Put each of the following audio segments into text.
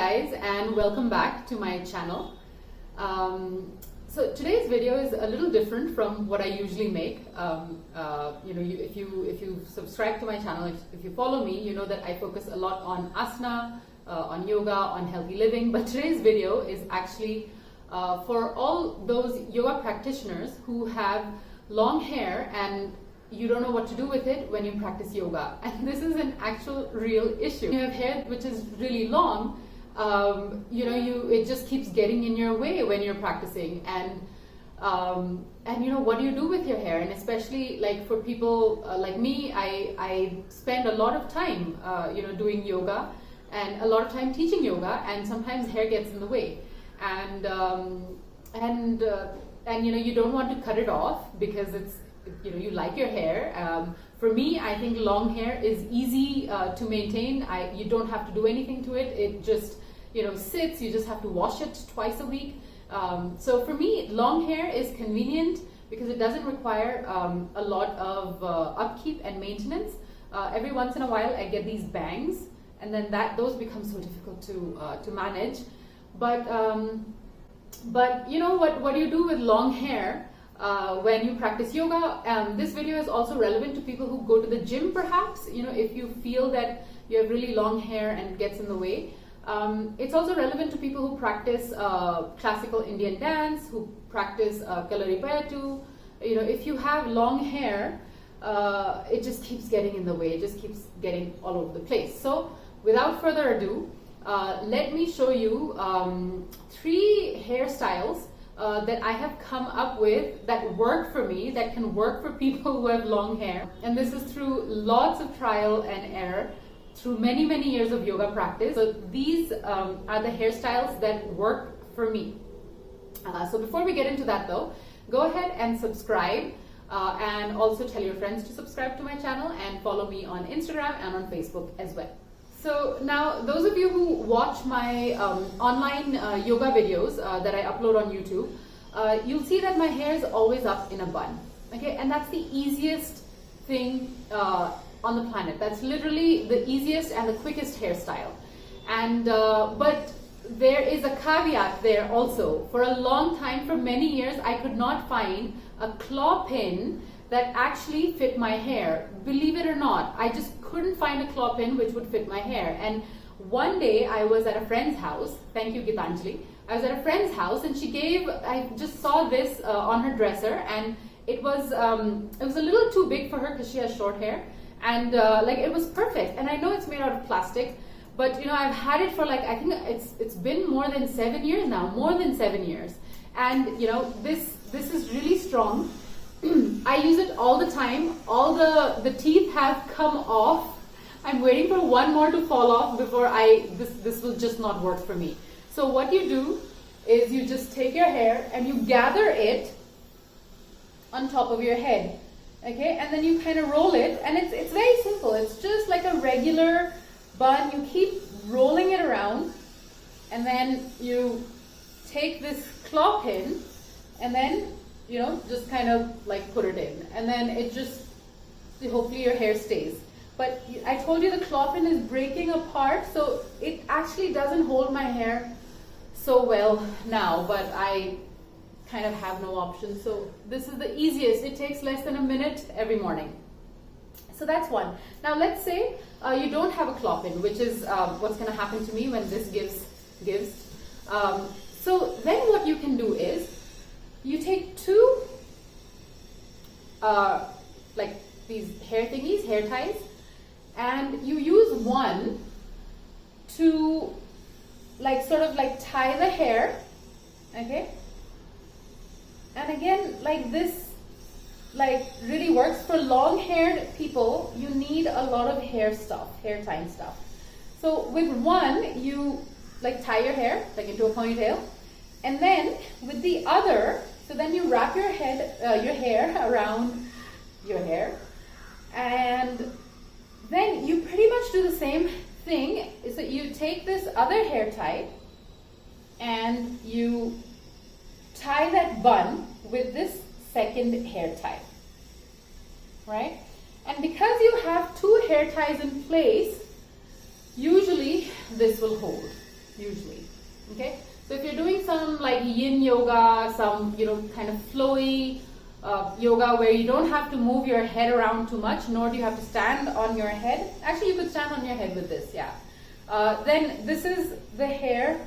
guys, and welcome back to my channel. So today's video is a little different from what I usually make. If you subscribe to my channel, if you follow me, you know that I focus a lot on asana, on yoga, on healthy living. But today's video is actually for all those yoga practitioners who have long hair and you don't know what to do with it when you practice yoga. And this is an actual real issue. You have hair which is really long, it just keeps getting in your way when you're practicing. And what do you do with your hair? And especially like for people like me, I spend a lot of time, doing yoga and a lot of time teaching yoga, and sometimes hair gets in the way. And you don't want to cut it off because it's, you like your hair. For me, I think long hair is easy to maintain. You don't have to do anything to it. It just, sits. You just have to wash it twice a week. So for me, long hair is convenient because it doesn't require a lot of upkeep and maintenance. Every once in a while, I get these bangs, and then those become so difficult to manage. But you know what do you do with long hair? When you practice yoga? This video is also relevant to people who go to the gym, perhaps. If you feel that you have really long hair and it gets in the way. It's also relevant to people who practice classical Indian dance, who practice Kalaripayattu. If you have long hair, it just keeps getting in the way. It just keeps getting all over the place. So without further ado, let me show you 3 hairstyles that I have come up with that work for me, that can work for people who have long hair. And this is through lots of trial and error, through many years of yoga practice. So these are the hairstyles that work for me. So before we get into that though, go ahead and subscribe and also tell your friends to subscribe to my channel and follow me on Instagram and on Facebook as well. So now, those of you who watch my online yoga videos that I upload on YouTube, you'll see that my hair is always up in a bun. Okay, and that's the easiest thing on the planet. That's literally the easiest and the quickest hairstyle. And but there is a caveat there also. For a long time, for many years, I could not find a claw pin that actually fit my hair. Believe it or not, I just couldn't find a claw pin which would fit my hair. And one day I was at a friend's house. Thank you, Gitanjali. I was at a friend's house, and I just saw this on her dresser, and it was a little too big for her because she has short hair, and it was perfect. And I know it's made out of plastic, but I've had it for I think it's been more than 7 years now, and this is really strong. I use it all the time. All the teeth have come off. I'm waiting for one more to fall off before this will just not work for me. So what you do is you just take your hair and you gather it on top of your head, okay? And then you kind of roll it, and it's very simple. It's just like a regular bun. You keep rolling it around, and then you take this claw pin, and then just kind of put it in, and then hopefully your hair stays. But I told you the claw pin is breaking apart, so it actually doesn't hold my hair so well now, but I kind of have no option. So this is the easiest. It takes less than a minute every morning. So that's one. Now let's say you don't have a claw pin, which is what's going to happen to me when this gives. So then what you can do is, you take 2 these hair thingies, hair ties, and you use one to tie the hair, okay? And again, this really works. For long haired people, you need a lot of hair tying stuff. So with one, you tie your hair into a ponytail, and then with the other, so then you wrap your hair around your hair, and then you pretty much do the same thing. So you take this other hair tie and you tie that bun with this second hair tie, right? And because you have 2 hair ties in place, usually this will hold. usually. Okay, so if you're doing some like yin yoga, some kind of flowy yoga where you don't have to move your head around too much, nor do you have to stand on your head. Actually, you could stand on your head with this, yeah. Then this is the hair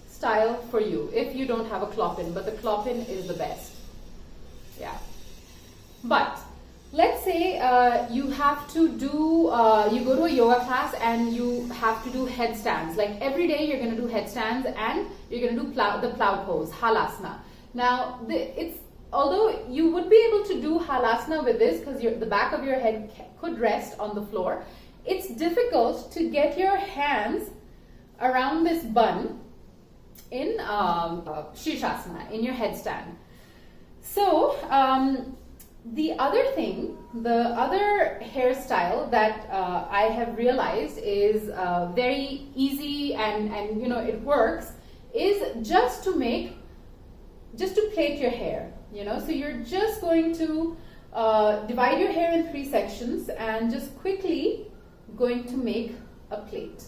style for you if you don't have a clop-in, but the clop-in is the best. Yeah. But let's say you have to do, you go to a yoga class and you have to do headstands. Like every day you're going to do headstands and you're going to do the plow pose, halasana. Now, although you would be able to do halasana with this because the back of your head could rest on the floor, it's difficult to get your hands around this bun in Shirshasana, in your headstand. So, the other thing, the other hairstyle that I have realized is very easy and it works, is just to plait your hair. So you're just going to divide your hair in 3 sections and just quickly going to make a plait.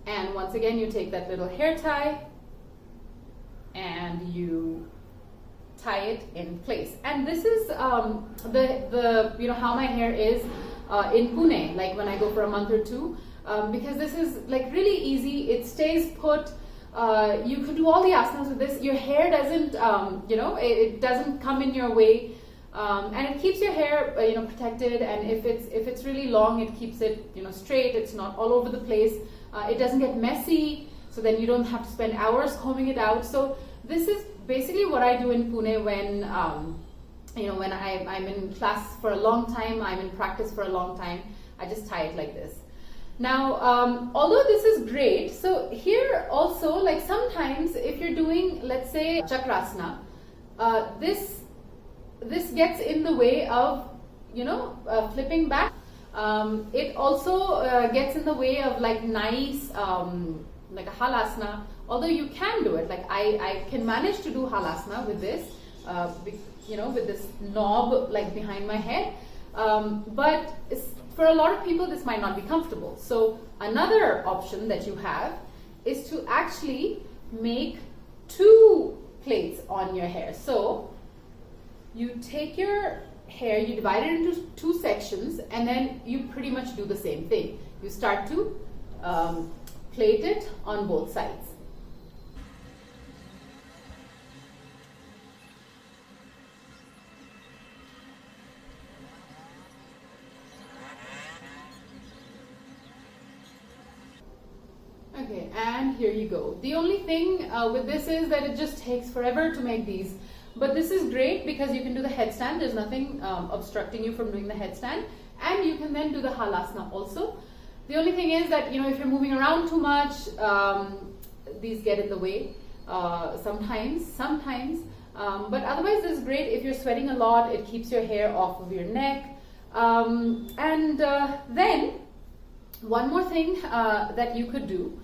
And once again, you take that little hair tie and you tie it in place. And this is how my hair is in Pune, like when I go for a month or 2, because this is like really easy. It stays put. You could do all the asanas with this. Your hair doesn't, it doesn't come in your way, and it keeps your hair, protected. And if it's really long, it keeps it, straight. It's not all over the place. It doesn't get messy, so then you don't have to spend hours combing it out. So this is basically what I do in Pune when, when I'm in class for a long time, I'm in practice for a long time. I just tie it like this. Now, although this is great, so here also, like sometimes if you're doing, let's say, chakrasana, this gets in the way of, flipping back. It also gets in the way of like nice, like a halasana, although you can do it. Like I can manage to do halasana with this, with this knob like behind my head. But for a lot of people, this might not be comfortable. So another option that you have is to actually make 2 plaits on your hair. So you take your hair, you divide it into 2 sections, and then you pretty much do the same thing. You start to plait it on both sides. Okay, and here you go. The only thing with this is that it just takes forever to make these. But this is great because you can do the headstand. There's nothing obstructing you from doing the headstand. And you can then do the halasana also. The only thing is that, if you're moving around too much, these get in the way sometimes. But otherwise, this is great. If you're sweating a lot, it keeps your hair off of your neck. Then, one more thing that you could do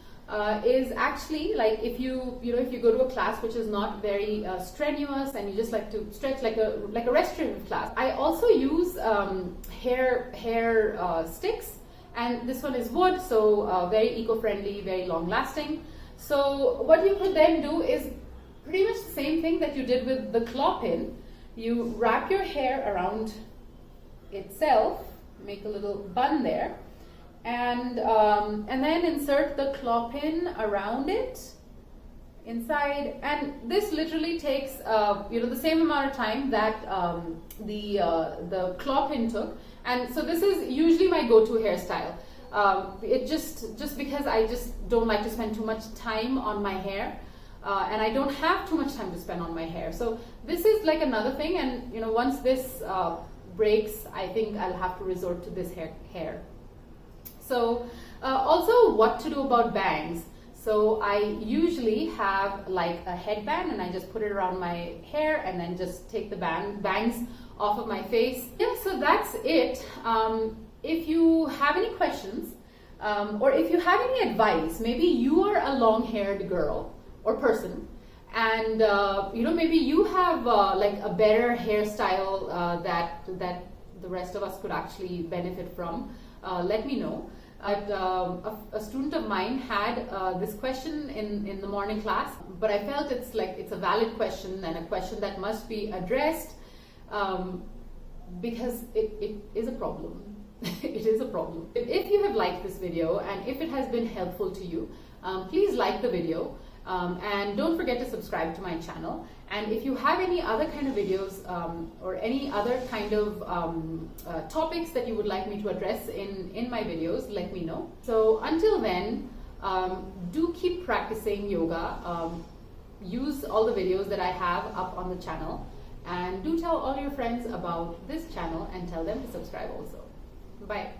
is actually, like if you go to a class which is not very strenuous and you just like to stretch like a restorative class. I also use hair sticks, and this one is wood, so very eco-friendly, very long-lasting. So what you could then do is pretty much the same thing that you did with the claw-pin. You wrap your hair around itself, make a little bun there, and then insert the claw pin around it inside, and this literally takes the same amount of time that the claw pin took. And so this is usually my go-to hairstyle. It just because I just don't like to spend too much time on my hair, and I don't have too much time to spend on my hair. So this is like another thing, and once this breaks, I think I'll have to resort to this hair. So also what to do about bangs. So I usually have like a headband and I just put it around my hair and then just take the bangs off of my face. Yeah, so that's it. If you have any questions or if you have any advice, maybe you are a long-haired girl or person, and maybe you have like a better hairstyle the rest of us could actually benefit from, let me know. A student of mine had this question in the morning class, but I felt it's a valid question and a question that must be addressed, because it is a problem. It is a problem. If you have liked this video and if it has been helpful to you, please like the video, and don't forget to subscribe to my channel. And if you have any other kind of videos or any other kind of topics that you would like me to address in my videos, let me know. So until then, do keep practicing yoga. Use all the videos that I have up on the channel, and do tell all your friends about this channel and tell them to subscribe also. Bye.